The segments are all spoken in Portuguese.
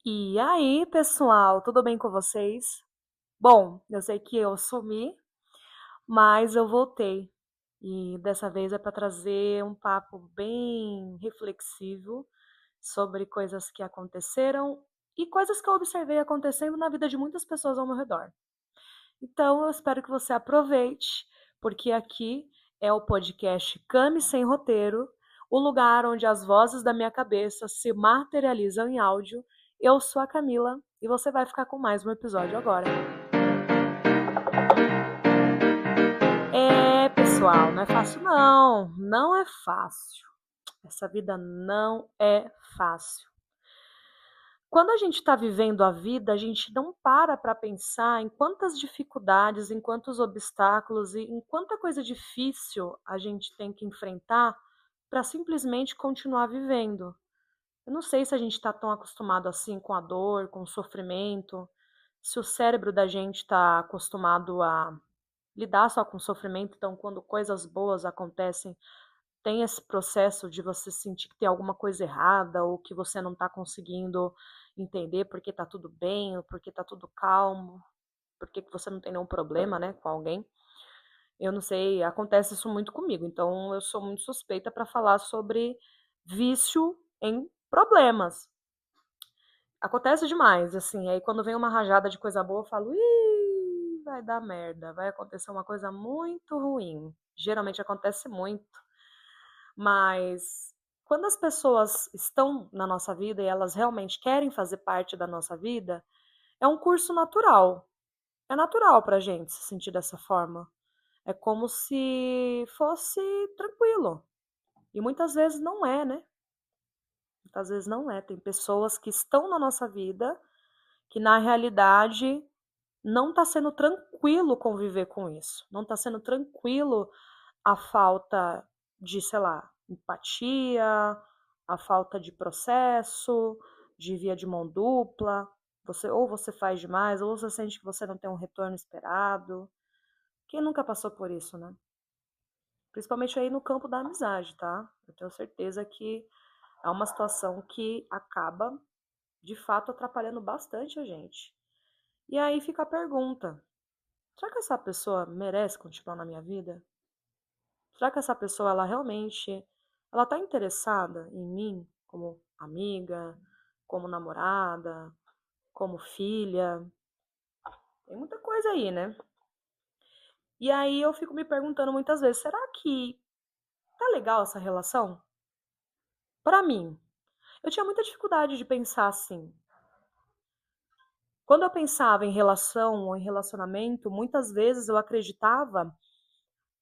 E aí, pessoal, tudo bem com vocês? Bom, eu sei que eu sumi, mas eu voltei. E dessa vez é para trazer um papo bem reflexivo sobre coisas que aconteceram e coisas que eu observei acontecendo na vida de muitas pessoas ao meu redor. Então, eu espero que você aproveite, porque aqui é o podcast Came Sem Roteiro, o lugar onde as vozes da minha cabeça se materializam em áudio. Eu sou a Camila e você vai ficar com mais um episódio agora. Pessoal, não é fácil não, não é fácil. Essa vida não é fácil. Quando a gente está vivendo a vida, a gente não para pensar em quantas dificuldades, em quantos obstáculos e em quanta coisa difícil a gente tem que enfrentar para simplesmente continuar vivendo. Eu não sei se a gente está tão acostumado assim com a dor, com o sofrimento, se o cérebro da gente está acostumado a lidar só com o sofrimento, então quando coisas boas acontecem, tem esse processo de você sentir que tem alguma coisa errada ou que você não está conseguindo entender porque está tudo bem, ou porque está tudo calmo, porque que você não tem nenhum problema, né, com alguém. Eu não sei, acontece isso muito comigo, então eu sou muito suspeita para falar sobre vício em problemas. Acontece demais, assim, aí quando vem uma rajada de coisa boa, eu falo, ih, vai dar merda, vai acontecer uma coisa muito ruim. Geralmente acontece muito. Mas quando as pessoas estão na nossa vida e elas realmente querem fazer parte da nossa vida, é um curso natural. É natural pra gente se sentir dessa forma. É como se fosse tranquilo. E muitas vezes não é, né? Muitas vezes não é. Tem pessoas que estão na nossa vida que na realidade não está sendo tranquilo conviver com isso. Não está sendo tranquilo a falta de, sei lá, empatia, a falta de processo, de via de mão dupla. Você faz demais, ou você sente que você não tem um retorno esperado. Quem nunca passou por isso, né? Principalmente aí no campo da amizade, tá? Eu tenho certeza que é uma situação que acaba, de fato, atrapalhando bastante a gente. E aí fica a pergunta: será que essa pessoa merece continuar na minha vida? Será que essa pessoa, ela realmente, ela tá interessada em mim como amiga, como namorada, como filha? Tem muita coisa aí, né? E aí eu fico me perguntando muitas vezes, será que tá legal essa relação? Pra mim, eu tinha muita dificuldade de pensar assim. Quando eu pensava em relação ou em relacionamento, muitas vezes eu acreditava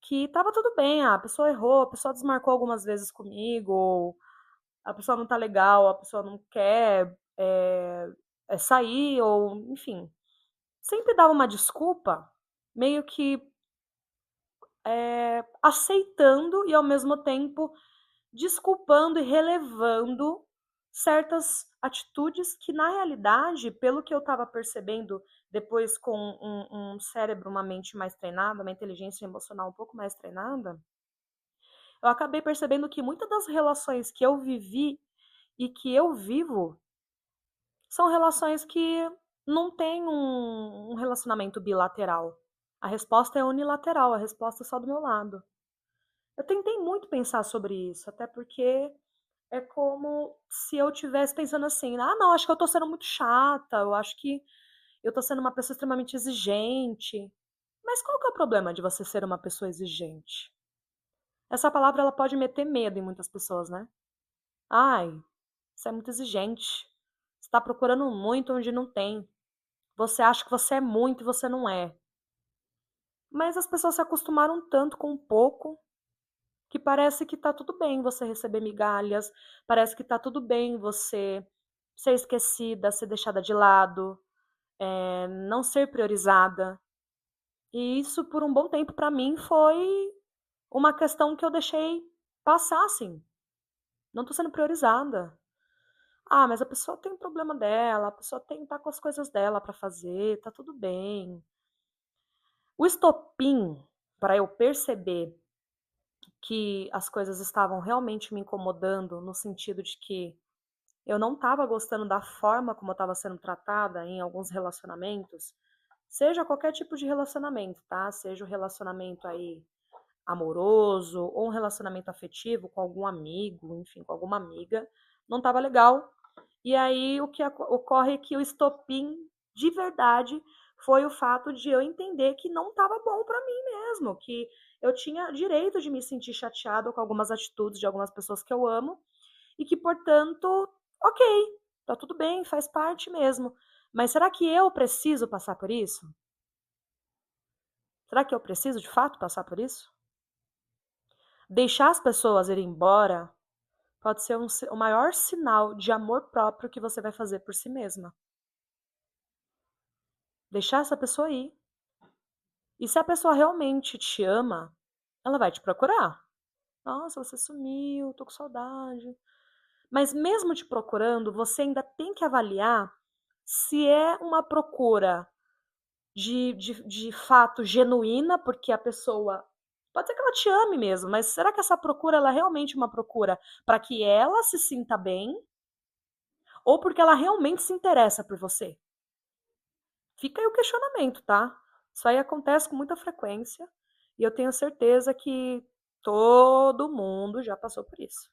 que tava tudo bem, a pessoa errou, a pessoa desmarcou algumas vezes comigo, ou a pessoa não tá legal, a pessoa não quer sair, ou enfim. Sempre dava uma desculpa, meio que aceitando e ao mesmo tempo desculpando e relevando certas atitudes que, na realidade, pelo que eu estava percebendo depois com um cérebro, uma mente mais treinada, uma inteligência emocional um pouco mais treinada, eu acabei percebendo que muitas das relações que eu vivi e que eu vivo são relações que não têm um relacionamento bilateral. A resposta é unilateral, a resposta é só do meu lado. Eu tentei muito pensar sobre isso, até porque é como se eu estivesse pensando assim: ah, não, acho que eu tô sendo muito chata, eu acho que eu tô sendo uma pessoa extremamente exigente. Mas qual que é o problema de você ser uma pessoa exigente? Essa palavra ela pode meter medo em muitas pessoas, né? Ai, você é muito exigente. Você está procurando muito onde não tem. Você acha que você é muito e você não é. Mas as pessoas se acostumaram tanto com pouco que parece que tá tudo bem você receber migalhas, parece que tá tudo bem você ser esquecida, ser deixada de lado, não ser priorizada. E isso por um bom tempo para mim foi uma questão que eu deixei passar assim. Não tô sendo priorizada. Ah, mas a pessoa tem um problema dela, a pessoa tá com as coisas dela para fazer, tá tudo bem. O estopim para eu perceber que as coisas estavam realmente me incomodando, no sentido de que eu não estava gostando da forma como eu estava sendo tratada em alguns relacionamentos, seja qualquer tipo de relacionamento, tá? Seja o relacionamento aí amoroso ou um relacionamento afetivo com algum amigo, enfim, com alguma amiga, não estava legal. E aí o que ocorre é que o estopim de verdade foi o fato de eu entender que não estava bom para mim mesmo, que eu tinha direito de me sentir chateado com algumas atitudes de algumas pessoas que eu amo e que, portanto, ok, tá tudo bem, faz parte mesmo. Mas será que eu preciso passar por isso? Será que eu preciso de fato passar por isso? Deixar as pessoas irem embora pode ser o maior sinal de amor próprio que você vai fazer por si mesma. Deixar essa pessoa ir. E se a pessoa realmente te ama, ela vai te procurar. Nossa, você sumiu, tô com saudade. Mas mesmo te procurando, você ainda tem que avaliar se é uma procura de fato genuína, porque a pessoa. Pode ser que ela te ame mesmo, mas será que essa procura ela é realmente uma procura para que ela se sinta bem? Ou porque ela realmente se interessa por você? Fica aí o questionamento, tá? Isso aí acontece com muita frequência e eu tenho certeza que todo mundo já passou por isso.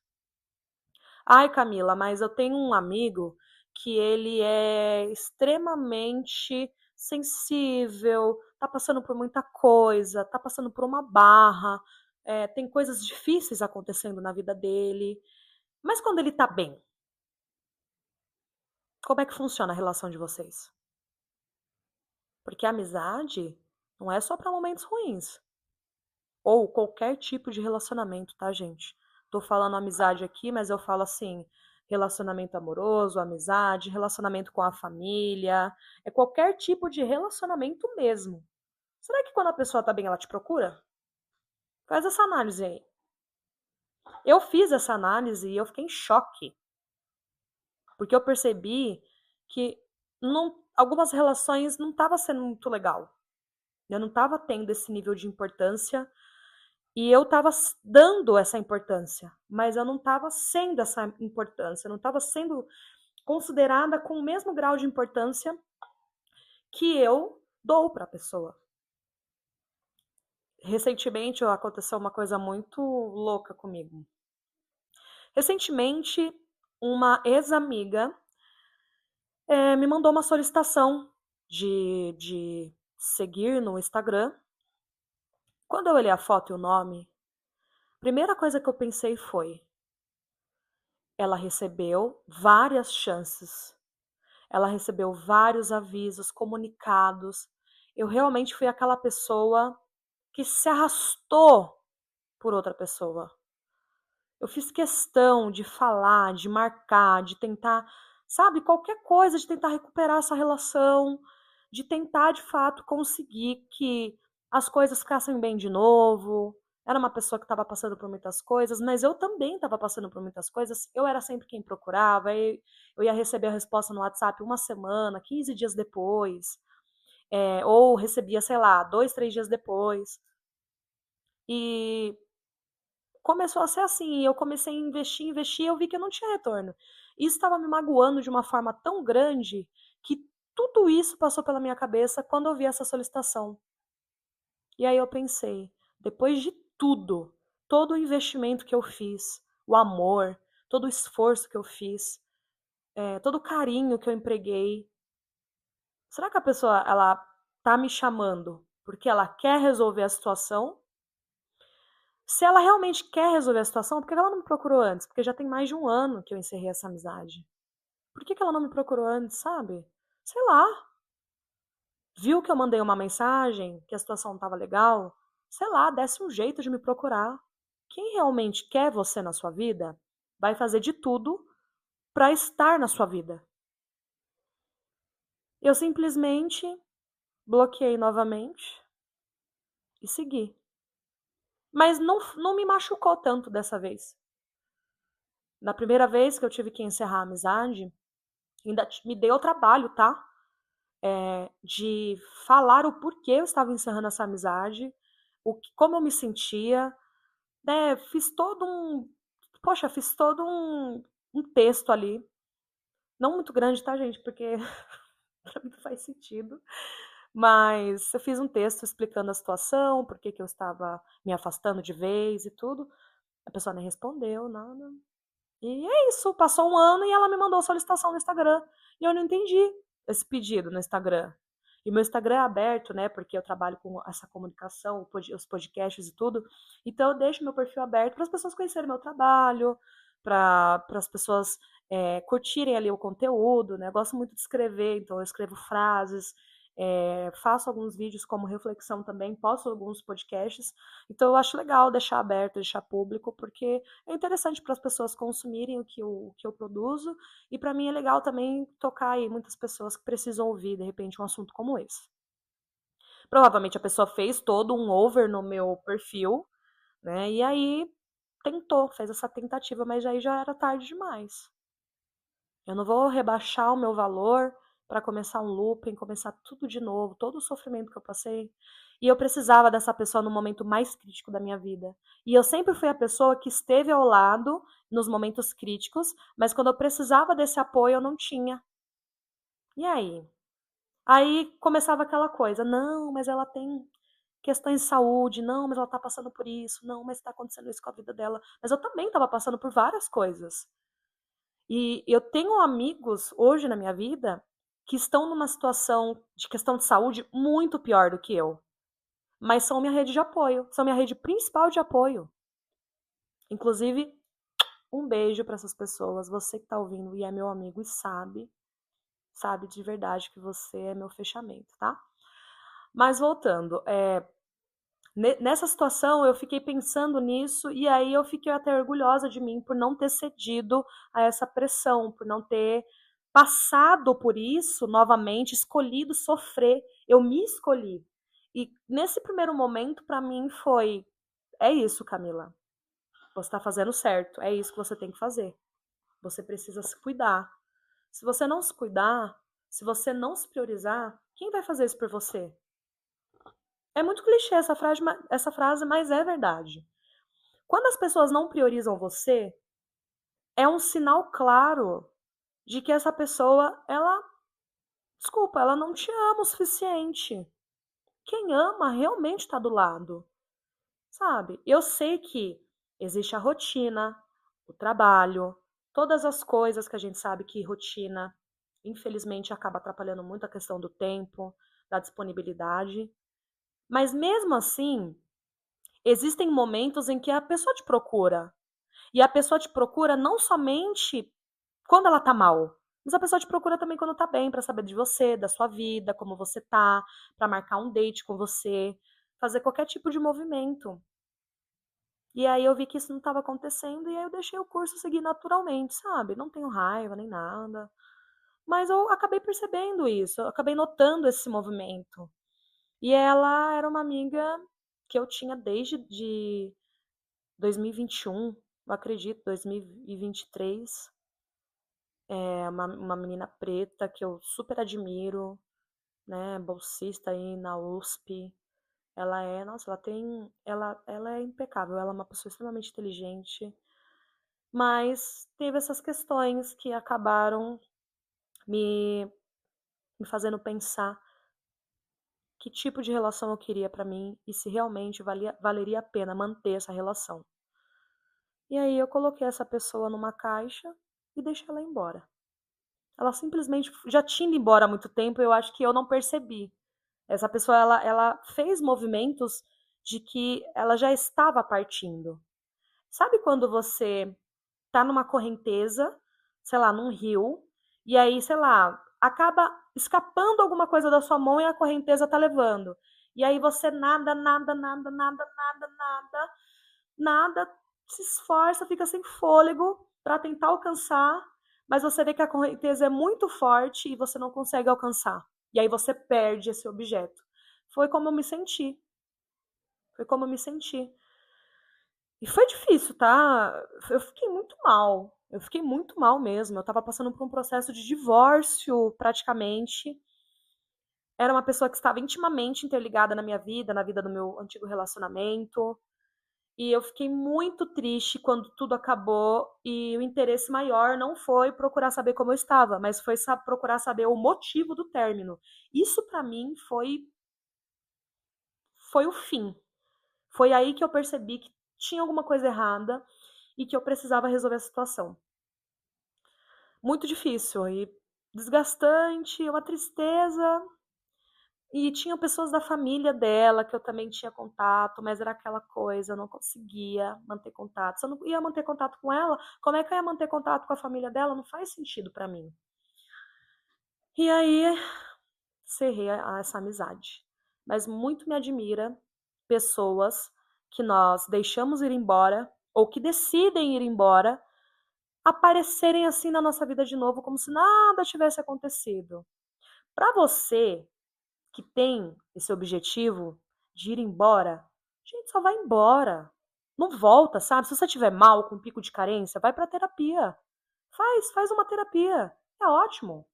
Ai, Camila, mas eu tenho um amigo que ele é extremamente sensível, tá passando por muita coisa, tá passando por uma barra, tem coisas difíceis acontecendo na vida dele. Mas quando ele tá bem, como é que funciona a relação de vocês? Porque a amizade não é só para momentos ruins. Ou qualquer tipo de relacionamento, tá, gente? Tô falando amizade aqui, mas eu falo assim, relacionamento amoroso, amizade, relacionamento com a família, é qualquer tipo de relacionamento mesmo. Será que quando a pessoa tá bem, ela te procura? Faz essa análise aí. Eu fiz essa análise e eu fiquei em choque, porque eu percebi que algumas relações não estavam sendo muito legal. Eu não estava tendo esse nível de importância. E eu estava dando essa importância, mas eu não estava sendo essa importância, eu não estava sendo considerada com o mesmo grau de importância que eu dou para a pessoa. Recentemente aconteceu uma coisa muito louca comigo. Recentemente, uma ex-amiga me mandou uma solicitação de seguir no Instagram. Quando eu olhei a foto e o nome, a primeira coisa que eu pensei foi: ela recebeu várias chances. Ela recebeu vários avisos, comunicados. Eu realmente fui aquela pessoa que se arrastou por outra pessoa. Eu fiz questão de falar, de marcar, de tentar, sabe, qualquer coisa, de tentar recuperar essa relação, de tentar de fato conseguir que as coisas ficassem bem de novo. Era uma pessoa que estava passando por muitas coisas, mas eu também estava passando por muitas coisas. Eu era sempre quem procurava, eu ia receber a resposta no WhatsApp uma semana, 15 dias depois, ou recebia, sei lá, 2, 3 dias depois. E começou a ser assim, eu comecei a investir, e eu vi que eu não tinha retorno. Isso estava me magoando de uma forma tão grande que tudo isso passou pela minha cabeça quando eu vi essa solicitação. E aí eu pensei, depois de tudo, todo o investimento que eu fiz, o amor, todo o esforço que eu fiz, todo o carinho que eu empreguei, será que a pessoa ela tá me chamando porque ela quer resolver a situação? Se ela realmente quer resolver a situação, por que ela não me procurou antes? Porque já tem mais de um ano que eu encerrei essa amizade. Por que ela não me procurou antes, sabe? Sei lá. Viu que eu mandei uma mensagem, que a situação não estava legal? Sei lá, desse um jeito de me procurar. Quem realmente quer você na sua vida vai fazer de tudo para estar na sua vida. Eu simplesmente bloqueei novamente e segui. Mas não me machucou tanto dessa vez. Na primeira vez que eu tive que encerrar a amizade, ainda me deu trabalho, tá? De falar o porquê eu estava encerrando essa amizade, como eu me sentia, né? Fiz todo um texto ali Não muito grande, tá, gente? Porque pra mim não faz sentido. Mas eu fiz um texto explicando a situação, por que que eu estava me afastando de vez e tudo. A pessoa nem respondeu, nada. E é isso, passou um ano e ela me mandou solicitação no Instagram. E eu não entendi esse pedido no Instagram. E meu Instagram é aberto, né? Porque eu trabalho com essa comunicação, os podcasts e tudo. Então eu deixo meu perfil aberto para as pessoas conhecerem meu trabalho, para as pessoas curtirem ali o conteúdo, né? Eu gosto muito de escrever, então eu escrevo frases, faço alguns vídeos como reflexão também, posto alguns podcasts. Então eu acho legal deixar aberto, deixar público, porque é interessante para as pessoas consumirem o que eu produzo, e para mim é legal também tocar em muitas pessoas que precisam ouvir, de repente, um assunto como esse. Provavelmente a pessoa fez todo um over no meu perfil, né? E aí tentou, fez essa tentativa, mas aí já era tarde demais. Eu não vou rebaixar o meu valor para começar um looping, começar tudo de novo, todo o sofrimento que eu passei. E eu precisava dessa pessoa no momento mais crítico da minha vida. E eu sempre fui a pessoa que esteve ao lado nos momentos críticos, mas quando eu precisava desse apoio, eu não tinha. E aí? Aí começava aquela coisa: não, mas ela tem questões de saúde, não, mas ela tá passando por isso, não, mas tá acontecendo isso com a vida dela. Mas eu também tava passando por várias coisas. E eu tenho amigos hoje na minha vida que estão numa situação de questão de saúde muito pior do que eu, mas são minha rede de apoio, são minha rede principal de apoio. Inclusive, um beijo para essas pessoas, você que tá ouvindo e é meu amigo e sabe de verdade que você é meu fechamento, tá? Mas voltando, nessa situação eu fiquei pensando nisso e aí eu fiquei até orgulhosa de mim por não ter cedido a essa pressão, por não ter passado por isso novamente, escolhido sofrer. Eu me escolhi. E nesse primeiro momento, para mim, foi: é isso, Camila. Você está fazendo certo. É isso que você tem que fazer. Você precisa se cuidar. Se você não se cuidar, se você não se priorizar, quem vai fazer isso por você? É muito clichê essa frase, mas é verdade. Quando as pessoas não priorizam você, é um sinal claro de que essa pessoa, desculpa, ela não te ama o suficiente. Quem ama realmente está do lado, sabe? Eu sei que existe a rotina, o trabalho, todas as coisas que a gente sabe que rotina, infelizmente, acaba atrapalhando muito a questão do tempo, da disponibilidade. Mas mesmo assim, existem momentos em que a pessoa te procura. E a pessoa te procura não somente quando ela tá mal, mas a pessoa te procura também quando tá bem, pra saber de você, da sua vida, como você tá, pra marcar um date com você, fazer qualquer tipo de movimento. E aí eu vi que isso não estava acontecendo e aí eu deixei o curso seguir naturalmente, sabe? Não tenho raiva nem nada. Mas eu acabei percebendo isso, eu acabei notando esse movimento. E ela era uma amiga que eu tinha desde 2021, eu acredito, 2023. É uma menina preta que eu super admiro, né? Bolsista aí na USP. Nossa, ela é impecável, ela é uma pessoa extremamente inteligente, mas teve essas questões que acabaram me, me fazendo pensar que tipo de relação eu queria pra mim e se realmente valeria a pena manter essa relação. E aí eu coloquei essa pessoa numa caixa e deixei ela embora. Ela simplesmente já tinha ido embora há muito tempo, eu acho que eu não percebi. Essa pessoa, ela fez movimentos de que ela já estava partindo. Sabe quando você tá numa correnteza, sei lá, num rio, e aí, sei lá, acaba escapando alguma coisa da sua mão e a correnteza tá levando. E aí você nada, nada, nada, nada, nada, nada, nada, se esforça, fica sem fôlego para tentar alcançar, mas você vê que a correnteza é muito forte e você não consegue alcançar. E aí você perde esse objeto. Foi como eu me senti. Foi como eu me senti. E foi difícil, tá? Eu fiquei muito mal. Eu fiquei muito mal mesmo. Eu tava passando por um processo de divórcio, praticamente. Era uma pessoa que estava intimamente interligada na minha vida, na vida do meu antigo relacionamento. E eu fiquei muito triste quando tudo acabou e o interesse maior não foi procurar saber como eu estava, mas foi procurar saber o motivo do término. Isso pra mim foi o fim. Foi aí que eu percebi que tinha alguma coisa errada e que eu precisava resolver a situação. Muito difícil e desgastante, uma tristeza. E tinha pessoas da família dela que eu também tinha contato, mas era aquela coisa, eu não conseguia manter contato. Se eu não ia manter contato com ela, como é que eu ia manter contato com a família dela? Não faz sentido pra mim. E aí, cerrei essa amizade. Mas muito me admira pessoas que nós deixamos ir embora ou que decidem ir embora aparecerem assim na nossa vida de novo, como se nada tivesse acontecido. Para você que tem esse objetivo de ir embora, gente, só vai embora. Não volta, sabe? Se você tiver mal, com pico de carência, vai pra terapia. Faz uma terapia. É ótimo.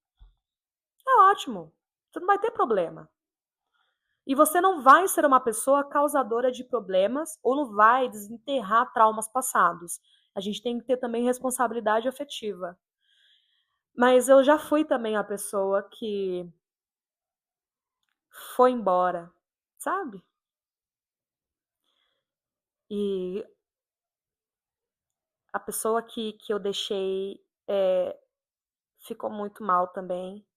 É ótimo. Você não vai ter problema. E você não vai ser uma pessoa causadora de problemas ou não vai desenterrar traumas passados. A gente tem que ter também responsabilidade afetiva. Mas eu já fui também a pessoa que foi embora, sabe? E a pessoa que eu deixei ficou muito mal também.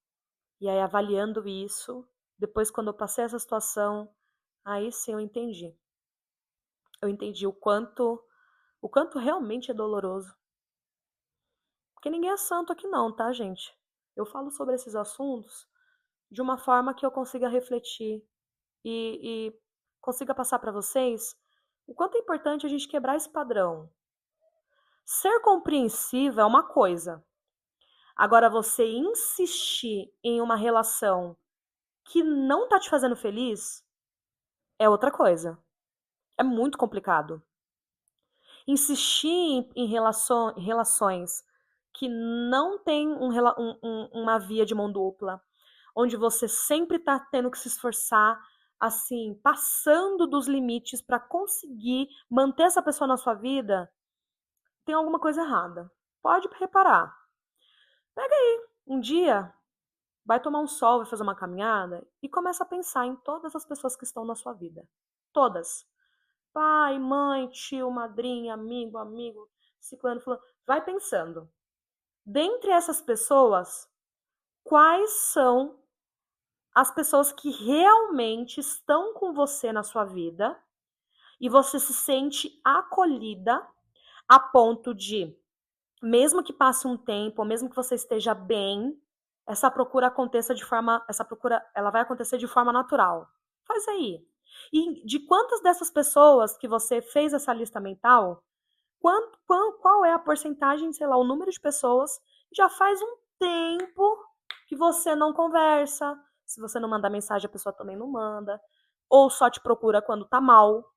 E aí, avaliando isso, depois, quando eu passei essa situação, aí sim eu entendi. Eu entendi o quanto realmente é doloroso. Porque ninguém é santo aqui não, tá, gente? Eu falo sobre esses assuntos de uma forma que eu consiga refletir e consiga passar para vocês o quanto é importante a gente quebrar esse padrão. Ser compreensiva é uma coisa. Agora, você insistir em uma relação que não tá te fazendo feliz é outra coisa. É muito complicado. Insistir em relações que não tem uma via de mão dupla, onde você sempre tá tendo que se esforçar, assim, passando dos limites para conseguir manter essa pessoa na sua vida, tem alguma coisa errada. Pode reparar. Pega aí, um dia, vai tomar um sol, vai fazer uma caminhada e começa a pensar em todas as pessoas que estão na sua vida. Todas. Pai, mãe, tio, madrinha, amigo, ciclano, fulano. Vai pensando. Dentre essas pessoas, quais são as pessoas que realmente estão com você na sua vida e você se sente acolhida a ponto de, mesmo que passe um tempo, ou mesmo que você esteja bem, essa procura, ela vai acontecer de forma natural. Faz aí. E de quantas dessas pessoas que você fez essa lista mental, qual é a porcentagem, sei lá, o número de pessoas já faz um tempo que você não conversa, se você não manda mensagem, a pessoa também não manda, ou só te procura quando tá mal.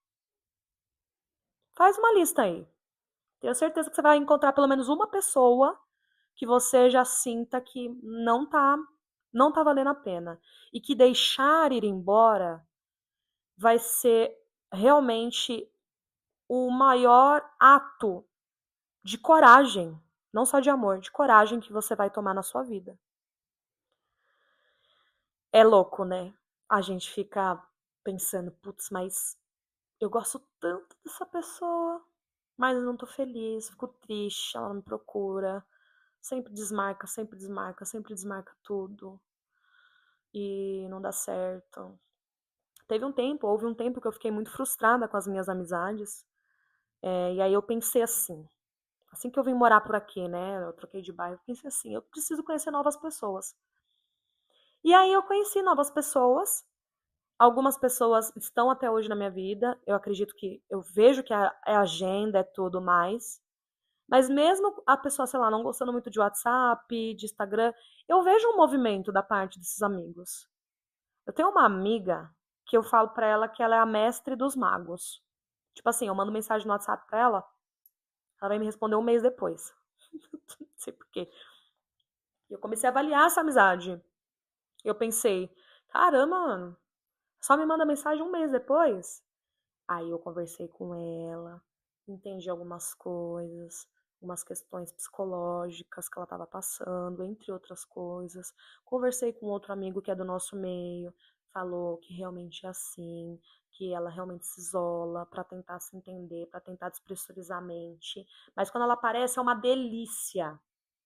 Faz uma lista aí. Tenho certeza que você vai encontrar pelo menos uma pessoa que você já sinta que não tá valendo a pena e que deixar ir embora vai ser realmente o maior ato de coragem, não só de amor, de coragem que você vai tomar na sua vida. É louco, né? A gente fica pensando, putz, mas eu gosto tanto dessa pessoa, mas eu não tô feliz, fico triste, ela não me procura, sempre desmarca tudo e não dá certo. Houve um tempo que eu fiquei muito frustrada com as minhas amizades, e aí eu pensei assim que eu vim morar por aqui, né, eu troquei de bairro, eu pensei assim, eu preciso conhecer novas pessoas. E aí eu conheci novas pessoas, algumas pessoas estão até hoje na minha vida, eu acredito que, eu vejo que é agenda, é tudo mais, mas mesmo a pessoa, sei lá, não gostando muito de WhatsApp, de Instagram, eu vejo um movimento da parte desses amigos. Eu tenho uma amiga que eu falo pra ela que ela é a mestre dos magos. Tipo assim, eu mando mensagem no WhatsApp pra ela vai me responder um mês depois. Não sei por quê. E eu comecei a avaliar essa amizade. Eu pensei, caramba, mano, só me manda mensagem um mês depois? Aí eu conversei com ela, entendi algumas coisas, umas questões psicológicas que ela estava passando, entre outras coisas. Conversei com outro amigo que é do nosso meio, falou que realmente é assim, que ela realmente se isola para tentar se entender, para tentar despressurizar a mente. Mas quando ela aparece é uma delícia,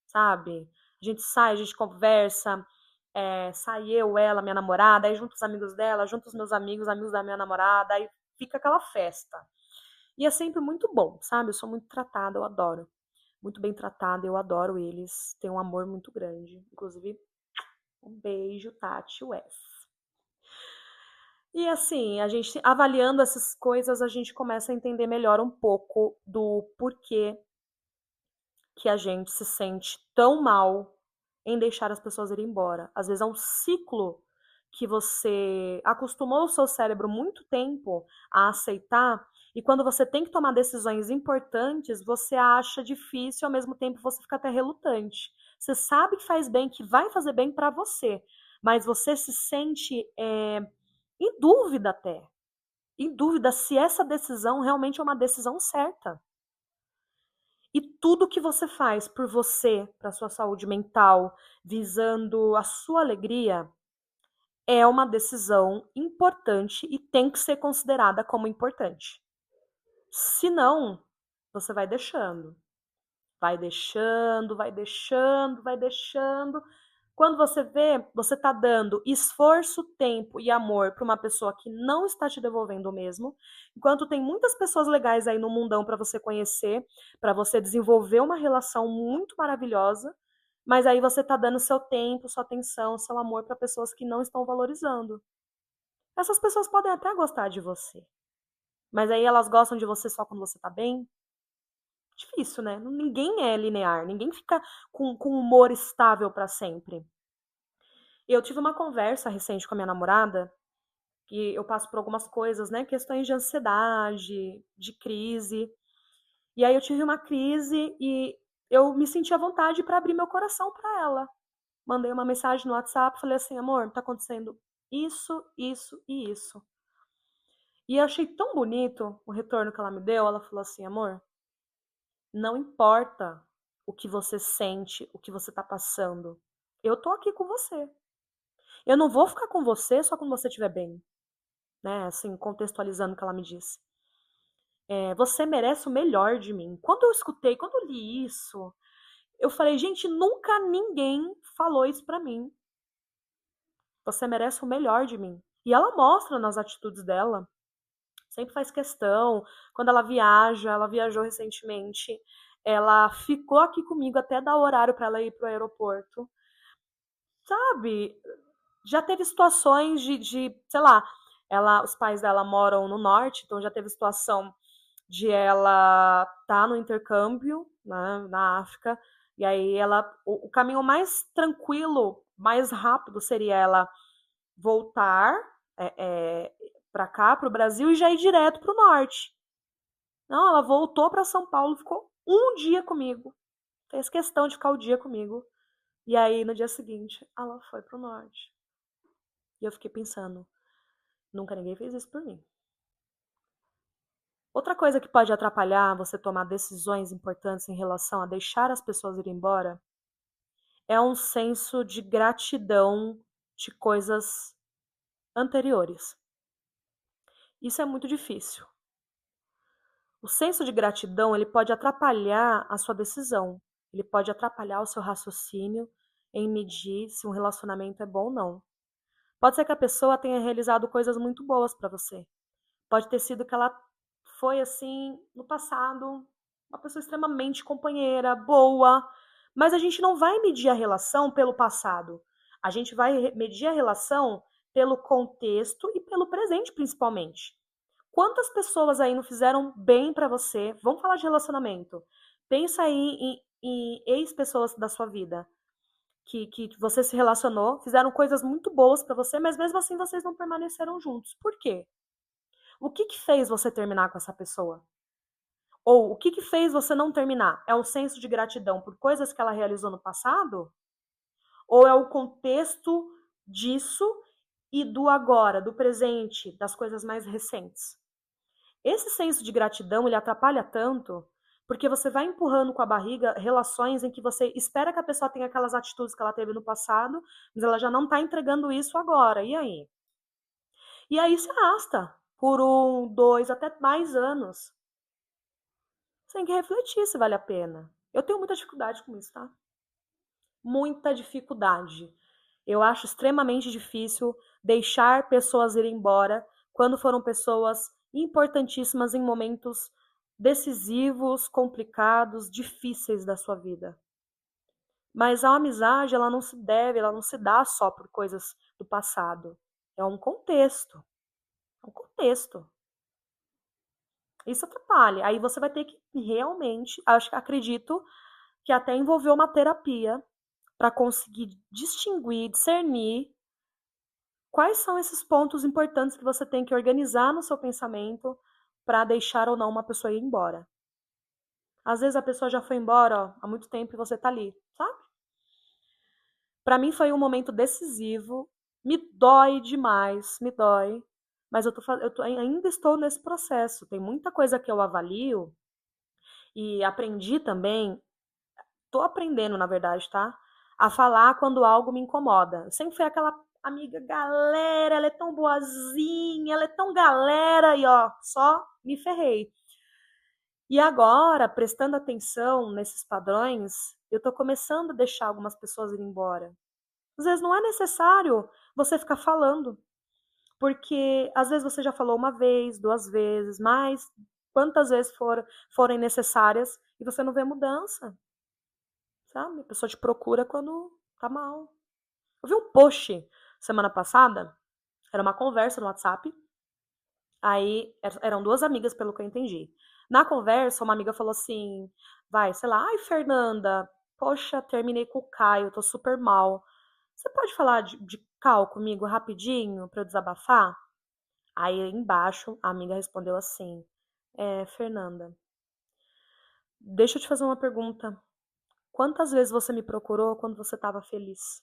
sabe? A gente sai, a gente conversa, sai eu, ela, minha namorada, aí junto os amigos dela, junto os meus amigos, amigos da minha namorada, aí fica aquela festa. E é sempre muito bom, sabe? Eu sou muito tratada, eu adoro. Muito bem tratada, eu adoro eles. Tenho um amor muito grande. Inclusive, um beijo, Tati West. E assim, a gente avaliando essas coisas, a gente começa a entender melhor um pouco do porquê que a gente se sente tão mal em deixar as pessoas irem embora. Às vezes é um ciclo que você acostumou o seu cérebro muito tempo a aceitar, e quando você tem que tomar decisões importantes, você acha difícil, ao mesmo tempo você fica até relutante. Você sabe que faz bem, que vai fazer bem para você, mas você se sente em dúvida até, em dúvida se essa decisão realmente é uma decisão certa. E tudo que você faz por você, para sua saúde mental, visando a sua alegria, é uma decisão importante e tem que ser considerada como importante. Se não, você vai deixando. Vai deixando, vai deixando, vai deixando. Quando você vê, você está dando esforço, tempo e amor para uma pessoa que não está te devolvendo o mesmo, enquanto tem muitas pessoas legais aí no mundão para você conhecer, para você desenvolver uma relação muito maravilhosa, mas aí você está dando seu tempo, sua atenção, seu amor para pessoas que não estão valorizando. Essas pessoas podem até gostar de você, mas aí elas gostam de você só quando você está bem? Difícil, né? Ninguém é linear, ninguém fica com humor estável para sempre. Eu tive uma conversa recente com a minha namorada, que eu passo por algumas coisas, né? Questões de ansiedade, de crise. E aí eu tive uma crise e eu me senti à vontade para abrir meu coração para ela. Mandei uma mensagem no WhatsApp, falei assim, amor, tá acontecendo isso, isso e isso. E eu achei tão bonito o retorno que ela me deu. Ela falou assim, amor, não importa o que você sente, o que você tá passando. Eu tô aqui com você. Eu não vou ficar com você só quando você estiver bem, né? Assim, contextualizando o que ela me disse. Você merece o melhor de mim. Quando eu escutei, quando eu li isso, eu falei, gente, nunca ninguém falou isso pra mim. Você merece o melhor de mim. E ela mostra nas atitudes dela, sempre faz questão. Quando ela viaja, ela viajou recentemente, ela ficou aqui comigo até dar o horário para ela ir pro aeroporto. Sabe? Já teve situações sei lá, os pais dela moram no norte, então já teve situação de ela estar no intercâmbio, né, na África, e aí o caminho mais tranquilo, mais rápido seria ela voltar é, é, para cá, para o Brasil, e já ir direto para o norte. Não, ela voltou para São Paulo, ficou um dia comigo, fez questão de ficar o dia comigo, e aí no dia seguinte ela foi para o norte. E eu fiquei pensando, nunca ninguém fez isso por mim. Outra coisa que pode atrapalhar você tomar decisões importantes em relação a deixar as pessoas ir embora é um senso de gratidão de coisas anteriores. Isso é muito difícil. O senso de gratidão, ele pode atrapalhar a sua decisão. Ele pode atrapalhar o seu raciocínio em medir se um relacionamento é bom ou não. Pode ser que a pessoa tenha realizado coisas muito boas para você. Pode ter sido que ela foi assim no passado, uma pessoa extremamente companheira, boa, mas a gente não vai medir a relação pelo passado. A gente vai medir a relação pelo contexto e pelo presente, principalmente. Quantas pessoas aí não fizeram bem para você? Vamos falar de relacionamento. Pensa aí em ex-pessoas da sua vida que você se relacionou, fizeram coisas muito boas para você, mas mesmo assim vocês não permaneceram juntos. Por quê? O que fez você terminar com essa pessoa? Ou o que fez você não terminar? É um senso de gratidão por coisas que ela realizou no passado? Ou é o contexto disso e do agora, do presente, das coisas mais recentes? Esse senso de gratidão, ele atrapalha tanto, porque você vai empurrando com a barriga relações em que você espera que a pessoa tenha aquelas atitudes que ela teve no passado, mas ela já não está entregando isso agora. E aí? E aí se arrasta por 1, 2, até mais anos. Você tem que refletir se vale a pena. Eu tenho muita dificuldade com isso, tá? Muita dificuldade. Eu acho extremamente difícil deixar pessoas ir embora quando foram pessoas importantíssimas em momentos decisivos, complicados, difíceis da sua vida. Mas a amizade, ela não se deve, ela não se dá só por coisas do passado. É um contexto. É um contexto. Isso atrapalha. Aí você vai ter que realmente, acredito que até envolver uma terapia para conseguir distinguir, discernir quais são esses pontos importantes que você tem que organizar no seu pensamento para deixar ou não uma pessoa ir embora. Às vezes a pessoa já foi embora, ó, há muito tempo e você tá ali, sabe? Para mim foi um momento decisivo, me dói demais, me dói, mas ainda estou nesse processo. Tem muita coisa que eu avalio e aprendi também, tô aprendendo na verdade, tá? A falar quando algo me incomoda. Eu sempre fui aquela amiga galera, ela é tão boazinha, ela é tão galera e ó, só me ferrei. E agora, prestando atenção nesses padrões, eu tô começando a deixar algumas pessoas ir embora. Às vezes não é necessário você ficar falando, porque às vezes você já falou uma vez, 2 vezes, mas quantas vezes forem necessárias e você não vê mudança, sabe? A pessoa te procura quando tá mal. Eu vi um post semana passada, era uma conversa no WhatsApp, aí eram 2 amigas, pelo que eu entendi. Na conversa, uma amiga falou assim, vai, sei lá, ai, Fernanda, poxa, terminei com o Caio, tô super mal. Você pode falar de cal comigo rapidinho pra eu desabafar? Aí embaixo a amiga respondeu assim: Fernanda, deixa eu te fazer uma pergunta. Quantas vezes você me procurou quando você estava feliz?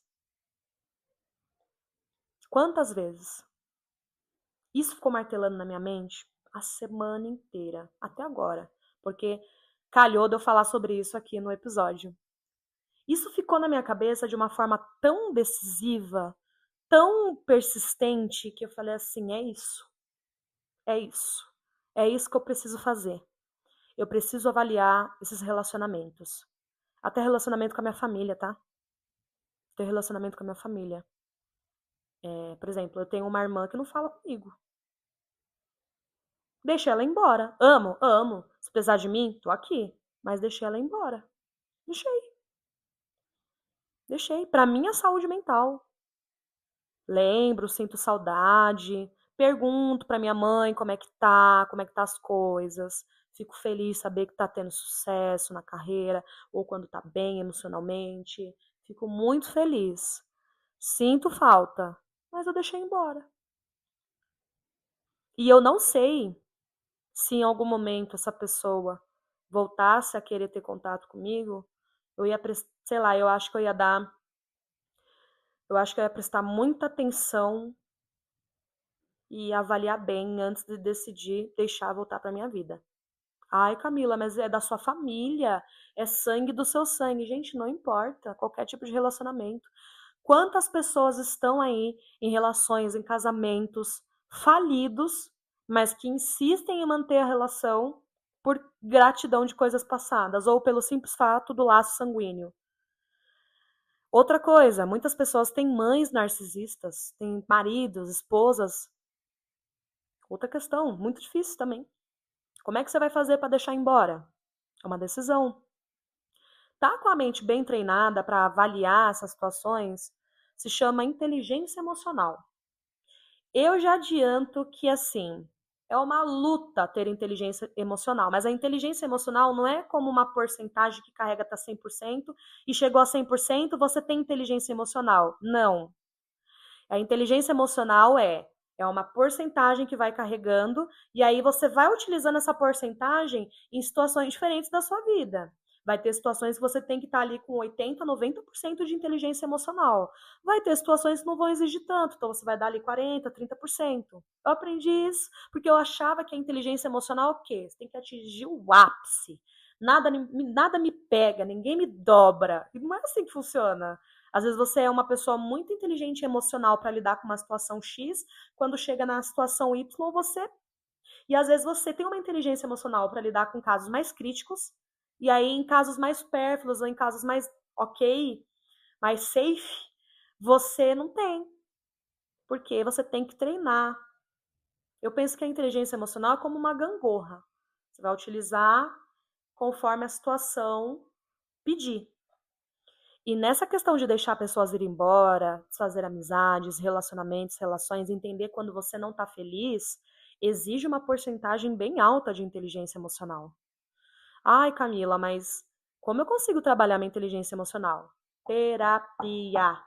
Quantas vezes? Isso ficou martelando na minha mente a semana inteira, até agora, porque calhou de eu falar sobre isso aqui no episódio. Isso ficou na minha cabeça de uma forma tão decisiva, tão persistente, que eu falei assim: é isso. É isso. É isso que eu preciso fazer. Eu preciso avaliar esses relacionamentos. Até relacionamento com a minha família, tá? Ter relacionamento com a minha família. Por exemplo, eu tenho uma irmã que não fala comigo. Deixei ela embora. Amo, amo. Se precisar de mim, tô aqui. Mas deixei ela embora. Deixei. Deixei. Pra minha saúde mental. Lembro, sinto saudade. Pergunto pra minha mãe como é que tá as coisas. Fico feliz saber que tá tendo sucesso na carreira ou quando tá bem emocionalmente. Fico muito feliz. Sinto falta, mas eu deixei embora. E eu não sei se em algum momento essa pessoa voltasse a querer ter contato comigo, eu ia, sei lá, eu acho que eu ia prestar muita atenção e avaliar bem antes de decidir deixar voltar para minha vida. Ai, Camila, mas é da sua família, é sangue do seu sangue. Gente, não importa, qualquer tipo de relacionamento. Quantas pessoas estão aí em relações, em casamentos falidos, mas que insistem em manter a relação por gratidão de coisas passadas ou pelo simples fato do laço sanguíneo. Outra coisa, muitas pessoas têm mães narcisistas, têm maridos, esposas. Outra questão, muito difícil também. Como é que você vai fazer para deixar embora? É uma decisão. Tá com a mente bem treinada para avaliar essas situações se chama inteligência emocional. Eu já adianto que, assim, é uma luta ter inteligência emocional, mas a inteligência emocional não é como uma porcentagem que carrega até 100% e chegou a 100% você tem inteligência emocional. Não. A inteligência emocional é uma porcentagem que vai carregando e aí você vai utilizando essa porcentagem em situações diferentes da sua vida. Vai ter situações que você tem que estar ali com 80, 90% de inteligência emocional. Vai ter situações que não vão exigir tanto, então você vai dar ali 40, 30%. Eu aprendi isso porque eu achava que a inteligência emocional é o quê? Você tem que atingir o ápice. Nada me pega, ninguém me dobra. E não é assim que funciona. Às vezes você é uma pessoa muito inteligente e emocional para lidar com uma situação X, quando chega na situação Y, você. E às vezes você tem uma inteligência emocional para lidar com casos mais críticos, e aí em casos mais supérfluos ou em casos mais ok, mais safe, você não tem. Porque você tem que treinar. Eu penso que a inteligência emocional é como uma gangorra. Você vai utilizar conforme a situação pedir. E nessa questão de deixar pessoas ir embora, desfazer amizades, relacionamentos, relações, entender quando você não está feliz, exige uma porcentagem bem alta de inteligência emocional. Ai, Camila, mas como eu consigo trabalhar minha inteligência emocional? Terapia.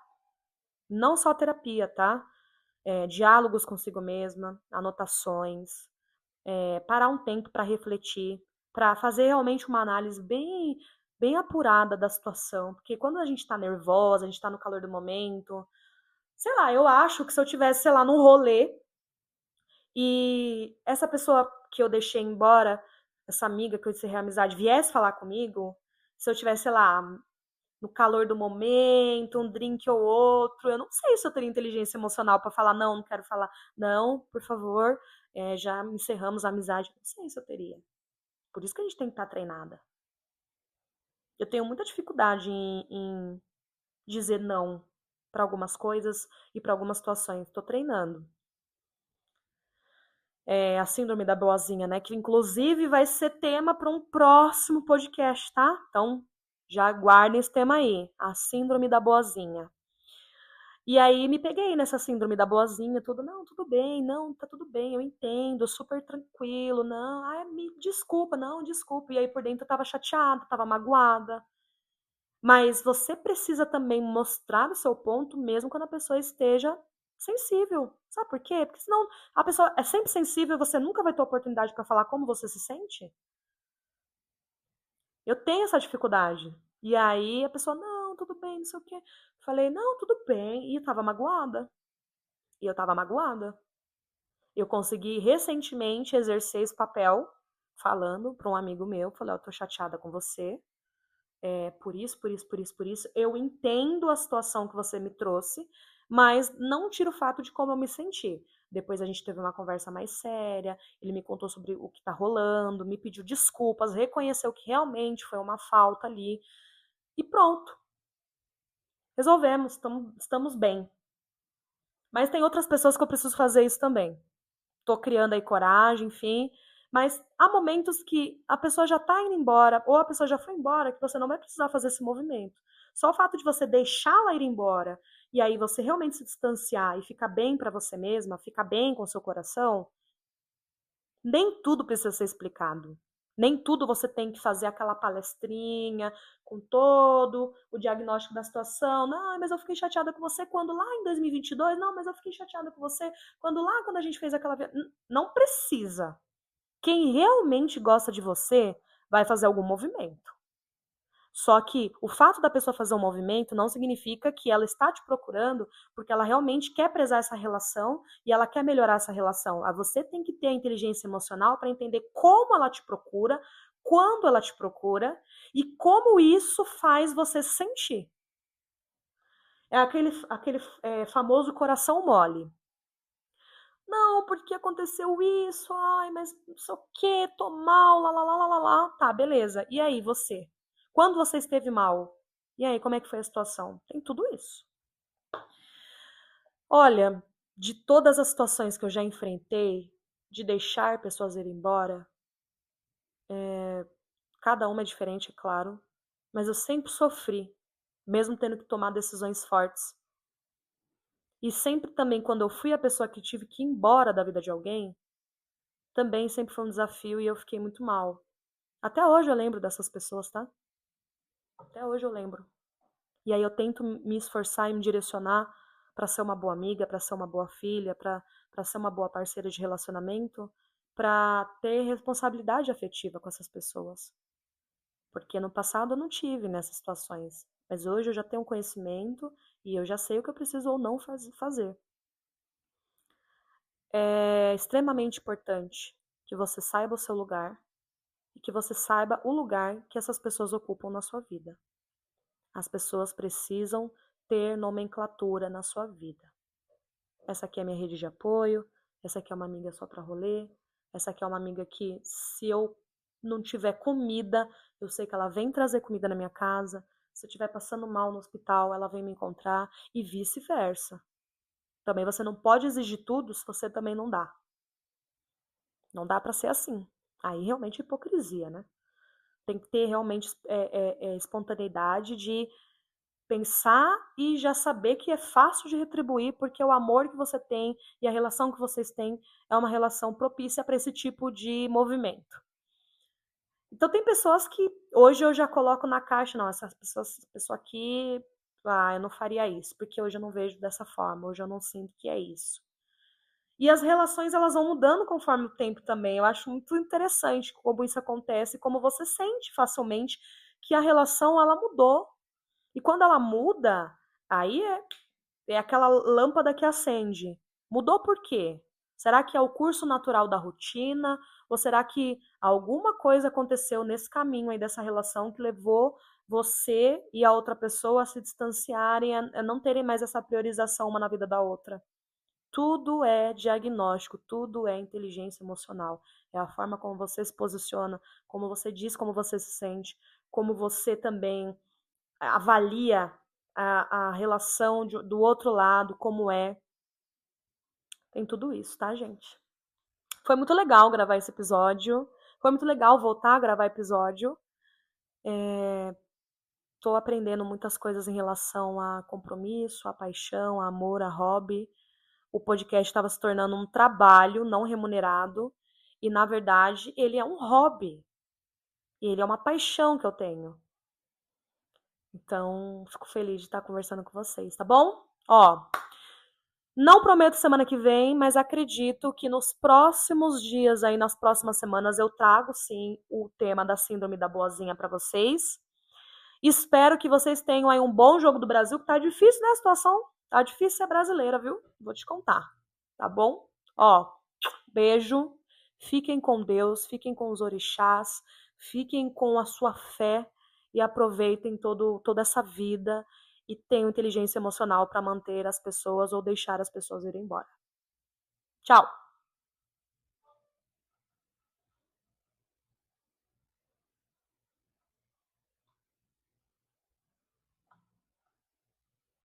Não só terapia, tá? Diálogos consigo mesma, anotações, parar um tempo para refletir, para fazer realmente uma análise bem apurada da situação. Porque quando a gente tá nervosa, a gente tá no calor do momento, sei lá, eu acho que se eu tivesse, sei lá, num rolê e essa pessoa que eu deixei embora, essa amiga que eu encerrei a amizade, viesse falar comigo, se eu tivesse, sei lá, no calor do momento, um drink ou outro, eu não sei se eu teria inteligência emocional para falar, não quero falar, não, por favor, já encerramos a amizade. Não sei se eu teria. Por isso que a gente tem que estar treinada. Eu tenho muita dificuldade em dizer não para algumas coisas e para algumas situações. Estou treinando. A síndrome da boazinha, né? Que inclusive vai ser tema para um próximo podcast, tá? Então, já aguardem esse tema aí, a síndrome da boazinha. E aí me peguei nessa síndrome da boazinha, tudo, não, tudo bem, não, tá tudo bem, eu entendo, super tranquilo, não, ai, me desculpa, não, desculpa. E aí por dentro eu tava chateada, tava magoada. Mas você precisa também mostrar o seu ponto, mesmo quando a pessoa esteja sensível. Sabe por quê? Porque senão a pessoa é sempre sensível e você nunca vai ter oportunidade para falar como você se sente. Eu tenho essa dificuldade. E aí a pessoa, não, tudo bem, não sei o quê. Falei, não, tudo bem. E eu tava magoada. E eu tava magoada. Eu consegui recentemente exercer esse papel, falando para um amigo meu, falei, eu tô chateada com você, por isso, por isso, por isso, por isso. Eu entendo a situação que você me trouxe, mas não tira o fato de como eu me senti. Depois a gente teve uma conversa mais séria, ele me contou sobre o que tá rolando, me pediu desculpas, reconheceu que realmente foi uma falta ali. E pronto. Resolvemos, estamos bem. Mas tem outras pessoas que eu preciso fazer isso também. Tô criando aí coragem, enfim. Mas há momentos que a pessoa já tá indo embora, ou a pessoa já foi embora, que você não vai precisar fazer esse movimento. Só o fato de você deixá-la ir embora, e aí você realmente se distanciar e ficar bem para você mesma, ficar bem com o seu coração, nem tudo precisa ser explicado. Nem tudo você tem que fazer aquela palestrinha com todo o diagnóstico da situação. Não, mas eu fiquei chateada com você quando lá em 2022. Não, mas eu fiquei chateada com você quando a gente fez aquela viagem. Não precisa. Quem realmente gosta de você vai fazer algum movimento. Só que o fato da pessoa fazer um movimento não significa que ela está te procurando porque ela realmente quer prezar essa relação e ela quer melhorar essa relação. Você tem que ter a inteligência emocional para entender como ela te procura, quando ela te procura e como isso faz você se sentir. É aquele famoso coração mole. Não, porque aconteceu isso, ai, mas não sei o que, tô mal, lá, lá, lá, lá, lá, lá. Tá, beleza. E aí, você? Quando você esteve mal? E aí, como é que foi a situação? Tem tudo isso. Olha, de todas as situações que eu já enfrentei, de deixar pessoas ir embora, cada uma é diferente, é claro, mas eu sempre sofri, mesmo tendo que tomar decisões fortes. E sempre também, quando eu fui a pessoa que tive que ir embora da vida de alguém, também sempre foi um desafio e eu fiquei muito mal. Até hoje eu lembro dessas pessoas, tá? Até hoje eu lembro. E aí eu tento me esforçar e me direcionar para ser uma boa amiga, para ser uma boa filha, para ser uma boa parceira de relacionamento, para ter responsabilidade afetiva com essas pessoas. Porque no passado eu não tive nessas situações. Mas hoje eu já tenho conhecimento e eu já sei o que eu preciso ou não fazer. É extremamente importante que você saiba o seu lugar e que você saiba o lugar que essas pessoas ocupam na sua vida. As pessoas precisam ter nomenclatura na sua vida. Essa aqui é a minha rede de apoio, essa aqui é uma amiga só para rolê, essa aqui é uma amiga que, se eu não tiver comida, eu sei que ela vem trazer comida na minha casa. Se eu estiver passando mal no hospital, ela vem me encontrar e vice-versa. Também você não pode exigir tudo se você também não dá. Não dá para ser assim. Aí realmente é hipocrisia, né? Tem que ter realmente espontaneidade de pensar e já saber que é fácil de retribuir, porque o amor que você tem e a relação que vocês têm é uma relação propícia para esse tipo de movimento. Então tem pessoas que hoje eu já coloco na caixa, não, essa pessoa aqui, eu não faria isso, porque hoje eu não vejo dessa forma, hoje eu não sinto que é isso. E as relações, elas vão mudando conforme o tempo também. Eu acho muito interessante como isso acontece, como você sente facilmente que a relação, ela mudou. E quando ela muda, aí é aquela lâmpada que acende. Mudou por quê? Será que é o curso natural da rotina? Ou será que alguma coisa aconteceu nesse caminho aí dessa relação que levou você e a outra pessoa a se distanciarem, a não terem mais essa priorização uma na vida da outra? Tudo é diagnóstico, tudo é inteligência emocional. É a forma como você se posiciona, como você diz como você se sente, como você também avalia a relação do outro lado, como é. Tem tudo isso, tá, gente? Foi muito legal gravar esse episódio. Foi muito legal voltar a gravar episódio. Tô aprendendo muitas coisas em relação a compromisso, a paixão, a amor, a hobby. O podcast estava se tornando um trabalho não remunerado. E, na verdade, ele é um hobby. E ele é uma paixão que eu tenho. Então, fico feliz de estar conversando com vocês, tá bom? Ó, não prometo semana que vem, mas acredito que nos próximos dias, aí nas próximas semanas, eu trago sim o tema da síndrome da boazinha para vocês. Espero que vocês tenham aí um bom jogo do Brasil, que tá difícil, né, a situação? Tá difícil ser brasileira, viu? Vou te contar, tá bom? Ó, beijo, fiquem com Deus, fiquem com os orixás, fiquem com a sua fé e aproveitem toda essa vida e tenham inteligência emocional para manter as pessoas ou deixar as pessoas irem embora. Tchau!